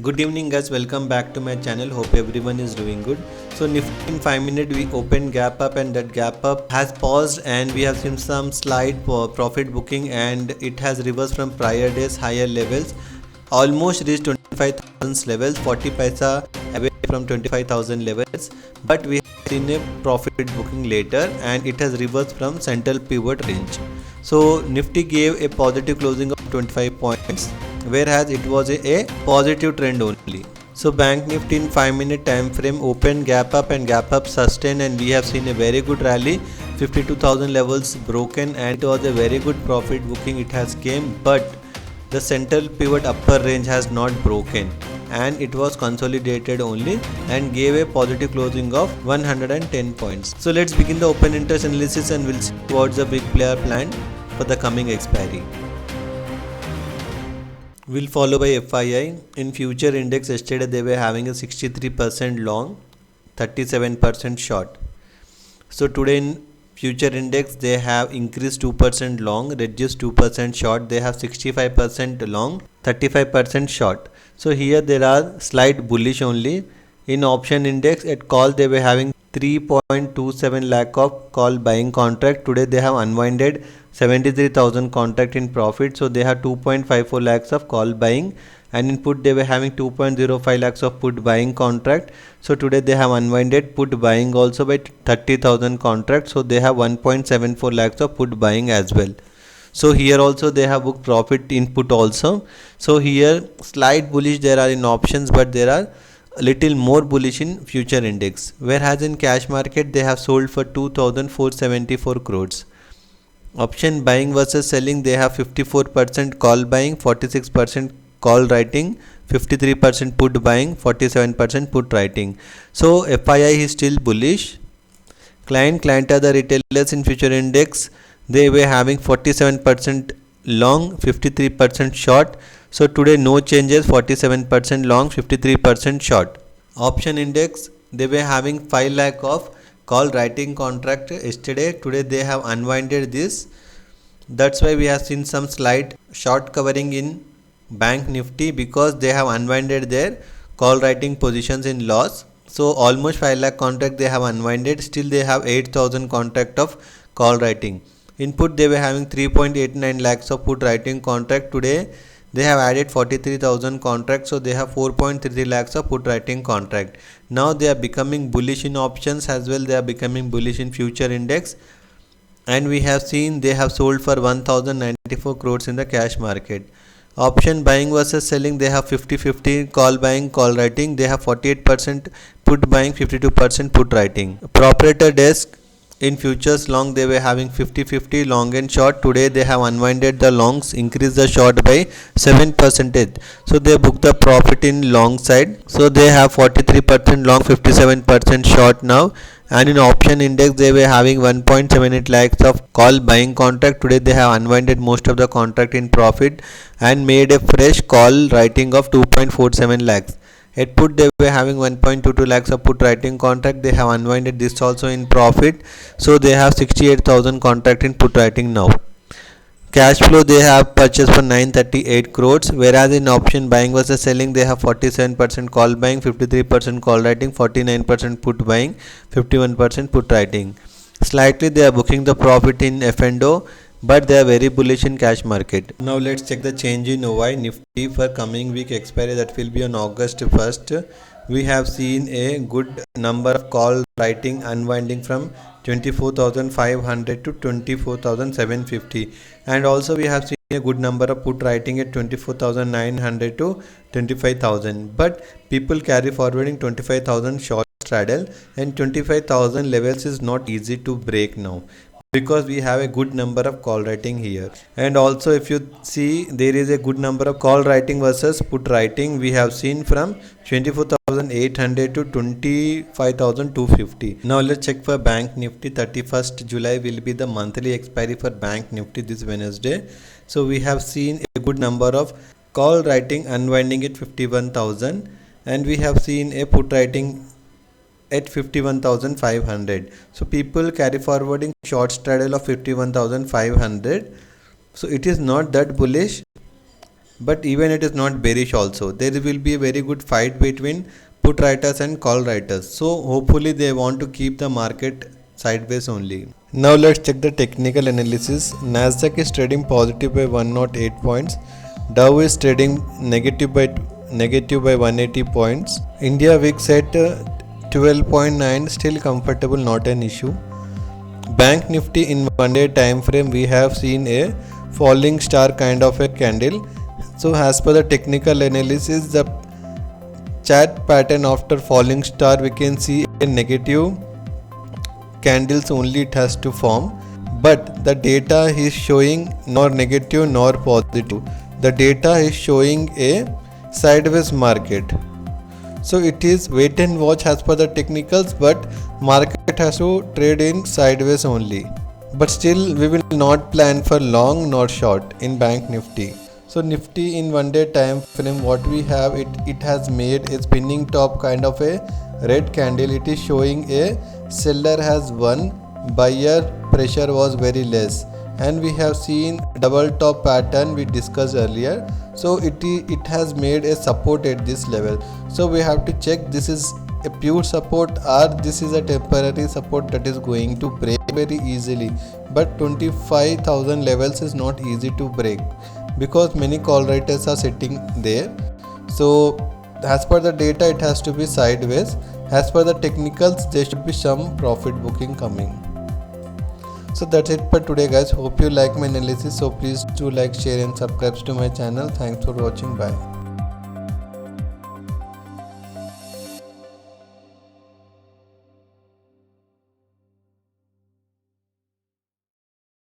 Good evening guys, welcome back to my channel. Hope everyone is doing good. So Nifty in 5 minutes we opened gap up, and that gap up has paused, and we have seen some slight profit booking, and it has reversed from prior days higher levels, almost reached 25,000 levels, 40 paisa away from 25,000 levels, but we have seen a profit booking later, and it has reversed from central pivot range. So Nifty gave a positive closing of 25 points, whereas it was a positive trend only. So Bank Nifty in 5 minute time frame opened gap up, and gap up sustained, and we have seen a very good rally, 52,000 levels broken, and it was a very good profit booking it has came, but the central pivot upper range has not broken, and it was consolidated only and gave a positive closing of 110 points. So let's begin the open interest analysis, and we'll see what's the big player plan for the coming expiry. We'll follow by FII. In future index, yesterday they were having a 63% long, 37% short. So today in future index they have increased 2% long, reduced 2% short. They have 65% long, 35% short. So here there are slight bullish only. In option index at call they were having 3.27 lakh of call buying contract. Today they have unwinded 73,000 contract in profit, so they have 2.54 lakhs of call buying, and in put they were having 2.05 lakhs of put buying contract. So today they have unwinded put buying also by 30,000 contract, so they have 1.74 lakhs of put buying as well. So here also they have booked profit in put also. So here slight bullish there are in options, but there are a little more bullish in future index, whereas in cash market they have sold for 2,474 crores. Option buying versus selling, they have 54% call buying, 46% call writing, 53% put buying, 47% put writing. So FII is still bullish. Client are the retailers in future index. They were having 47% long, 53% short. So today no changes, 47% long, 53% short. Option index, they were having 5 lakh of call writing contract yesterday. Today they have unwinded this. That's why we have seen some slight short covering in Bank Nifty, because they have unwinded their call writing positions in loss. So almost 5 lakh contract they have unwinded. Still they have 8,000 contract of call writing. Input they were having 3.89 lakhs of put writing contract. Today they have added 43,000 contracts, so they have 4.33 lakhs of put writing contract. Now they are becoming bullish in options as well. They are becoming bullish in future index, and we have seen they have sold for 1,094 crores in the cash market. Option buying versus selling, they have 50-50 call buying, call writing. They have 48% put buying, 52% put writing. Proprietor desk in futures long, they were having 50-50 long and short. Today they have unwinded the longs, increased the short by 7%. So they booked the profit in long side. So they have 43% long, 57% short now. And in option index they were having 1.78 lakhs of call buying contract. Today they have unwinded most of the contract in profit and made a fresh call writing of 2.47 lakhs. At put they were having 1.22 lakhs of put writing contract. They have unwinded this also in profit, so they have 68,000 contract in put writing now. Cash flow they have purchased for 938 crores, whereas in option buying versus selling they have 47% call buying, 53% call writing, 49% put buying, 51% put writing. Slightly they are booking the profit in F&O, but they are very bullish in cash market. Now let's check the change in OI Nifty for coming week expiry, that will be on August 1st. We have seen a good number of call writing unwinding from 24,500 to 24,750, and also we have seen a good number of put writing at 24,900 to 25,000, but people carry forwarding 25,000 short straddle, and 25,000 levels is not easy to break now, because we have a good number of call writing here. And also if you see, there is a good number of call writing versus put writing. We have seen from 24,800 to 25,250. Now let's check for Bank Nifty. 31st July will be the monthly expiry for Bank Nifty this Wednesday. So we have seen a good number of call writing unwinding at 51,000, and we have seen a put writing at 51,500. So people carry forwarding short straddle of 51,500. So it is not that bullish, but even it is not bearish also. There will be a very good fight between put writers and call writers. So hopefully they want to keep the market sideways only. Now let's check the technical analysis. Nasdaq is trading positive by 108 points. Dow is trading negative by 180 points. India VIX at 12.9, still comfortable, not an issue. Banknifty in 1 day time frame, we have seen a falling star kind of a candle. So as per the technical analysis, the chart pattern after falling star, we can see a negative candles only it has to form, but the data is showing nor negative nor positive. The data is showing a sideways market. So it is wait and watch as per the technicals, but market has to trade in sideways only. But still we will not plan for long nor short in Bank Nifty. So Nifty in 1 day time frame, what we have, it has made a spinning top kind of a red candle. It is showing a seller has won, buyer pressure was very less, and we have seen double top pattern we discussed earlier. So it has made a support at this level. So we have to check this is a pure support or this is a temporary support that is going to break very easily. But 25,000 levels is not easy to break because many call writers are sitting there. So as per the data it has to be sideways. As per the technicals there should be some profit booking coming. So that's it for today guys. Hope you like my analysis. So please do like, share and subscribe to my channel. Thanks for watching. Bye.